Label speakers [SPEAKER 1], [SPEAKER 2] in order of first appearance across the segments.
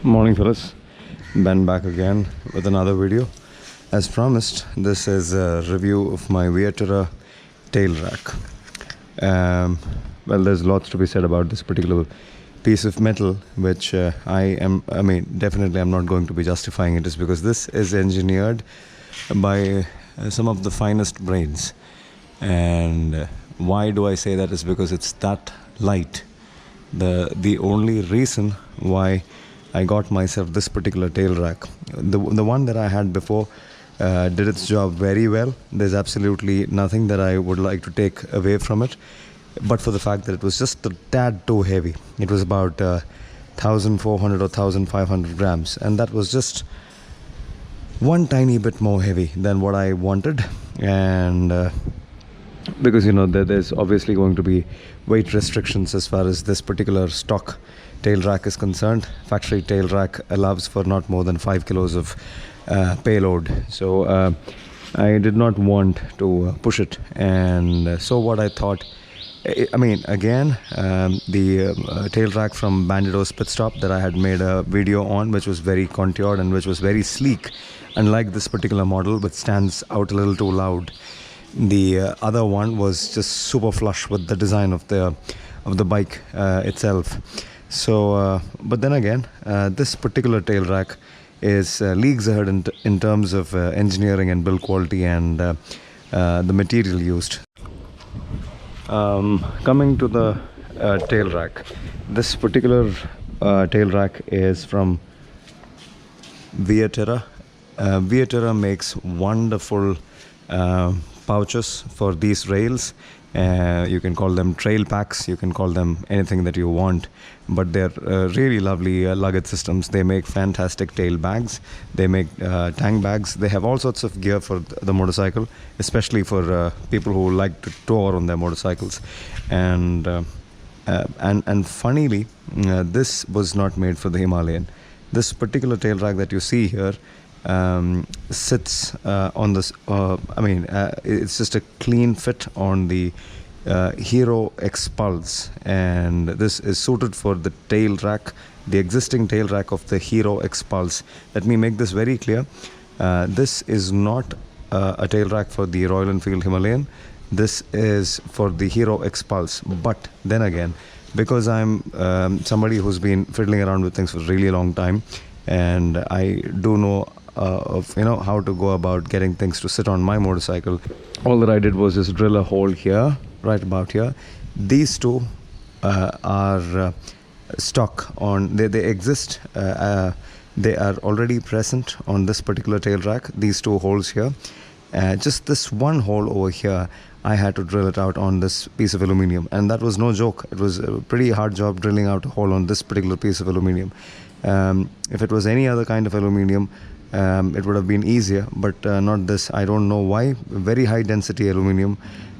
[SPEAKER 1] Morning fellas, Ben back again with another video. As promised, this is a review of my VIATERRA tail rack. Well, there's lots to be said about this particular piece of metal, which definitely I'm not going to be justifying it, is because this is engineered by some of the finest brains. And why do I say that is because it's that light. The only reason why I got myself this particular tail rack, the one that I had before did its job very well. There's absolutely nothing that I would like to take away from it, but for the fact that it was just a tad too heavy. It was about 1400 or 1500 grams, and that was just one tiny bit more heavy than what I wanted. And because there's obviously going to be weight restrictions as far as this particular stock tail rack is concerned. Factory tail rack allows for not more than 5 kilos of payload, so I did not want to push it. And so what I thought, the tail rack from Bandito's Pit Stop that I had made a video on, which was very contoured and which was very sleek, unlike this particular model which stands out a little too loud. The other one was just super flush with the design of the bike itself. So but then again, this particular tail rack is leagues ahead in terms of engineering and build quality and the material used. Coming to the tail rack, this particular tail rack is from VIATERRA. VIATERRA makes wonderful pouches for these rails. You can call them trail packs, you can call them anything that you want, but they're really lovely luggage systems. They make fantastic tail bags, they make tank bags, they have all sorts of gear for the motorcycle, especially for people who like to tour on their motorcycles. And funnily, this was not made for the Himalayan. This particular tail rack that you see here sits on this, it's just a clean fit on the Hero X Pulse, and this is suited for the tail rack, the existing tail rack of the Hero X Pulse. Let me make this very clear. This is not a tail rack for the Royal Enfield Himalayan. This is for the Hero X Pulse. But then again, because I'm somebody who's been fiddling around with things for a really long time, and I do know how to go about getting things to sit on my motorcycle, all that I did was just drill a hole here, right about here. These two are stock on, they exist, they are already present on this particular tail rack, these two holes here. Just this one hole over here, I had to drill it out on this piece of aluminum, and that was no joke. It was a pretty hard job drilling out a hole on this particular piece of aluminum. If it was any other kind of aluminum, it would have been easier, but not this. I don't know why. Very high density aluminum,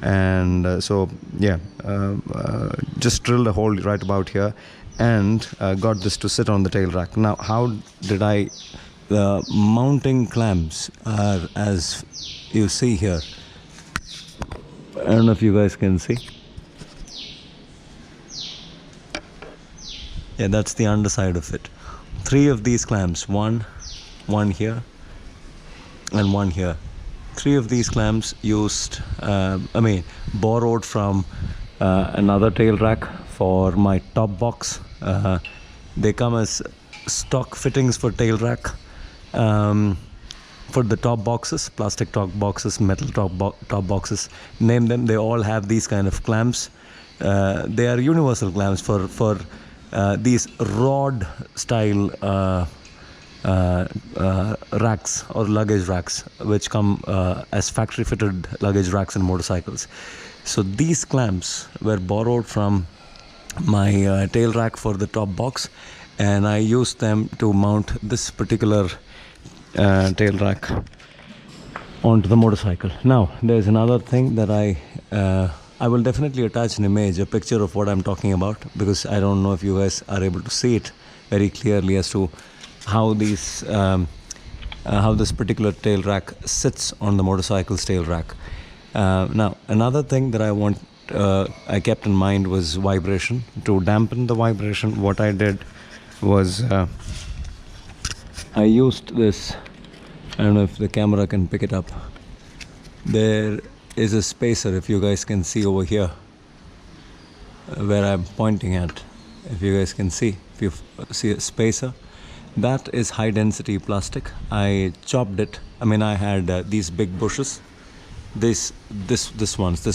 [SPEAKER 1] and so yeah, just drilled a hole right about here and got this to sit on the tail rack. Now, how did the mounting clamps are as you see here. I don't know if you guys can see. Yeah, that's the underside of it. 3 of these clamps, one here and one here. 3 of these clamps used, borrowed from another tail rack for my top box. They come as stock fittings for tail rack. For the top boxes, plastic top boxes, metal top boxes, name them, they all have these kind of clamps. They are universal clamps for these rod style racks or luggage racks, which come as factory fitted luggage racks in motorcycles. So these clamps were borrowed from my tail rack for the top box, and I used them to mount this particular tail rack onto the motorcycle. Now there's another thing that I will definitely attach an image, a picture of what I'm talking about, because I don't know if you guys are able to see it very clearly as to how this particular tail rack sits on the motorcycle's tail rack. Now another thing that I kept in mind was vibration. To dampen the vibration, what I did was I used this, I don't know if the camera can pick it up. There is a spacer, if you guys can see over here, where I'm pointing at. If you guys can see, if you see a spacer, that is high density plastic. I chopped it. I mean, I had these big bushes, this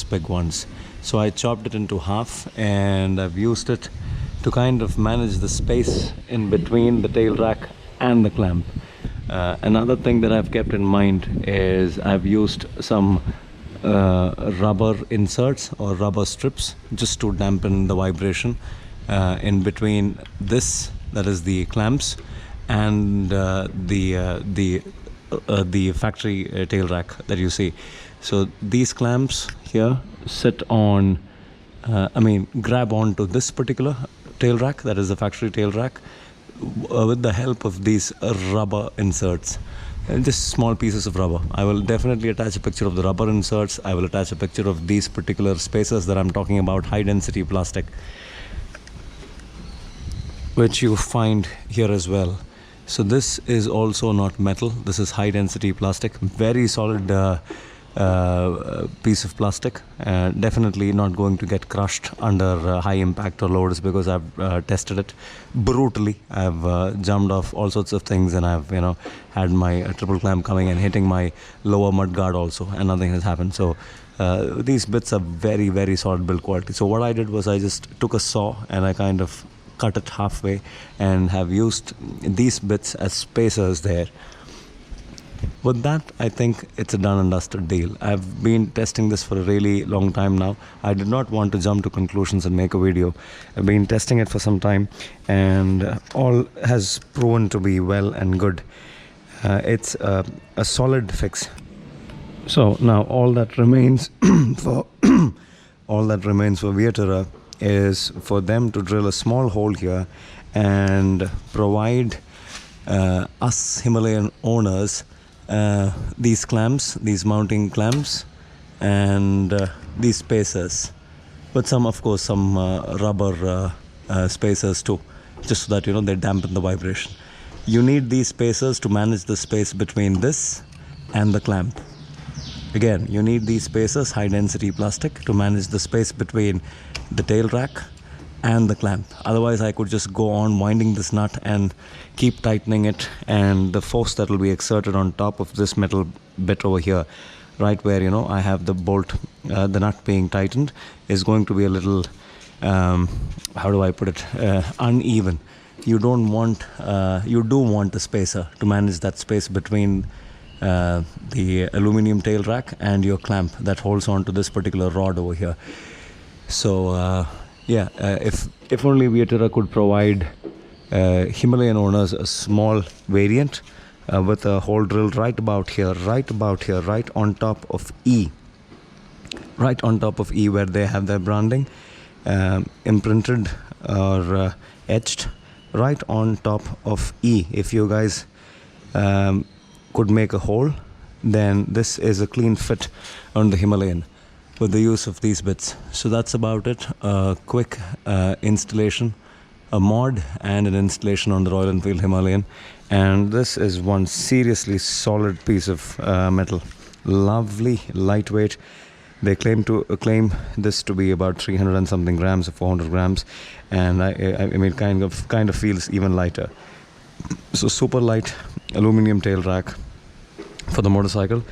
[SPEAKER 1] big ones. So I chopped it into half, and I've used it to kind of manage the space in between the tail rack and the clamp. Another thing that I've kept in mind is I've used some rubber inserts or rubber strips just to dampen the vibration in between this, that is the clamps, and the factory tail rack that you see. So these clamps here sit on, grab onto this particular tail rack, that is the factory tail rack, with the help of these rubber inserts. And just small pieces of rubber. I will definitely attach a picture of the rubber inserts. I will attach a picture of these particular spacers that I'm talking about, high density plastic, which you find here as well. So this is also not metal. This is high density plastic, very solid piece of plastic. Definitely not going to get crushed under high impact or loads, because I've tested it brutally. I've jumped off all sorts of things, and I've had my triple clamp coming and hitting my lower mud guard also, and nothing has happened. So these bits are very, very solid build quality. So what I did was I just took a saw and I kind of cut it halfway and have used these bits as spacers there. With that, I think it's a done and dusted deal. I've been testing this for a really long time now. I did not want to jump to conclusions and make a video. I've been testing it for some time, and all has proven to be well and good. It's a solid fix. So now all that remains for VIATERRA is for them to drill a small hole here and provide us Himalayan owners these clamps, these mounting clamps, and these spacers, with some, of course, some rubber spacers too, just so that they dampen the vibration. You need these spacers to manage the space between this and the clamp. Again, you need these spacers, high density plastic, to manage the space between the tail rack and the clamp. Otherwise, I could just go on winding this nut and keep tightening it, and the force that will be exerted on top of this metal bit over here, right where I have the bolt, the nut being tightened, is going to be a little, how do I put it, uneven. You do want a spacer to manage that space between the aluminum tail rack and your clamp that holds on to this particular rod over here. So if only VIATERRA could provide Himalayan owners a small variant with a hole drilled right about here, right on top of E, where they have their branding imprinted or etched right on top of E. If you guys could make a hole, then this is a clean fit on the Himalayan with the use of these bits. So that's about it. A quick installation, a mod and an installation on the Royal Enfield Himalayan. And this is one seriously solid piece of metal. Lovely, lightweight. They claim this to be about 300 and something grams or 400 grams, and I mean kind of feels even lighter. So super light aluminum tail rack for the motorcycle.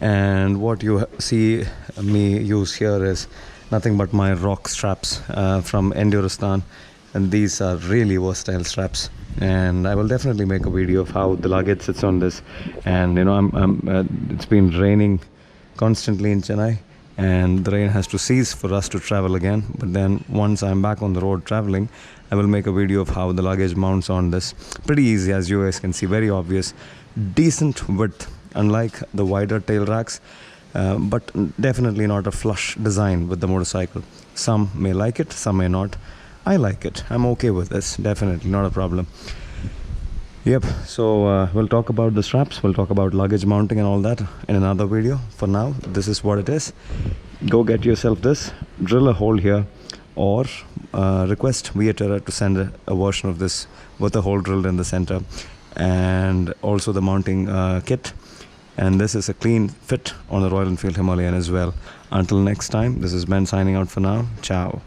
[SPEAKER 1] And what you see me use here is nothing but my rock straps from Enduristan, and these are really versatile straps. And I will definitely make a video of how the luggage sits on this. And it's been raining constantly in Chennai, and the rain has to cease for us to travel again. But then once I'm back on the road traveling, I will make a video of how the luggage mounts on this. Pretty easy, as you guys can see, very obvious, decent width, unlike the wider tail racks, but definitely not a flush design with the motorcycle. Some may like it, some may not. I like it. I'm okay with this. Definitely not a problem. Yep. So we'll talk about the straps, we'll talk about luggage mounting and all that in another video. For now, this is what it is. Go get yourself this, drill a hole here, or request VIATERRA to send a version of this with a hole drilled in the center, and also the mounting kit. And this is a clean fit on the Royal Enfield Himalayan as well. Until next time, this is Ben signing out for now. Ciao.